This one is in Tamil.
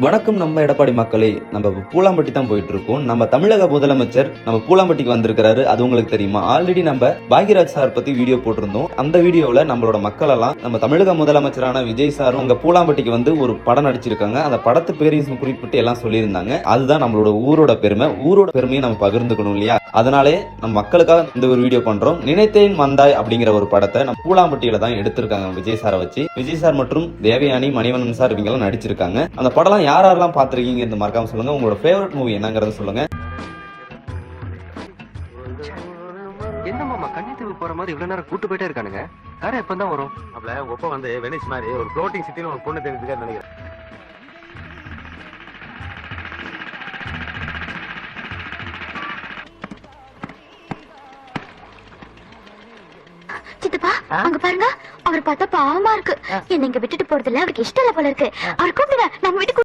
வணக்கம் நம்ம எடப்பாடி மக்களே. நம்ம பூலாம்பட்டி தான் போயிட்டு இருக்கோம். நம்ம தமிழக முதலமைச்சர் நம்ம பூலாம்பட்டிக்கு வந்திருக்கிறாரு. அது உங்களுக்கு தெரியுமா? ஆல்ரெடி நம்ம பாக்யராஜ் சார் பத்தி வீடியோ போட்டிருந்தோம். அந்த வீடியோல நம்மளோட மக்கள் எல்லாம் நம்ம தமிழக முதலமைச்சரான விஜய் சாரும் அங்க பூலாம்பட்டிக்கு வந்து ஒரு படம் நடிச்சிருக்காங்க. அந்த படத்து பேரையும் குறிப்பிட்டு எல்லாம் சொல்லியிருந்தாங்க. அதுதான் நம்மளோட ஊரோட பெருமை. ஊரோட பெருமையை நம்ம பகிர்ந்துக்கணும் இல்லையா? அதனாலே நம்ம மக்களுக்காக இந்த ஒரு வீடியோ பண்றோம். நினைத்தேன் வந்தாய் அப்படிங்கிற ஒரு படத்தை நம்ம பூலாம்பட்டியில தான் எடுத்திருக்காங்க விஜய் சாரை வச்சு. விஜய் சார் மற்றும் தேவயானி, மணிவண்ணன் சார் இவங்க எல்லாம் நடிச்சிருக்காங்க. அந்த படம் யாரெல்லாம் பாத்திருக்கீங்க இந்த மறக்காம சொல்லுங்க. உங்களோட ஃபேவரட் மூவி என்னங்கறத சொல்லுங்க. என்ன மாமா கன்னியாகுமரி போற மாதிரி இவ்வளவு நேரம் கூட்டு போயிட்டே இருக்கானுங்க. காரை எப்பதான் வரும்? அப்பல உங்க அப்பா வந்து வெனிஸ் மாதிரி ஒரு ஃப்ளோட்டிங் சிட்டில ஒரு பொண்ணு தெரிஞ்சுக்க நினைக்கிறேன். சித்தப்பா அங்க பாருங்க, அவர் பார்த்தா பாவமா இருக்கு. என்ன இங்க விட்டுட்டு போறதுல அவருக்கு இஷ்டம் இல்ல போல இருக்கு. அவர் கூப்பிடுங்க, நம்ம வீட்டுக்கு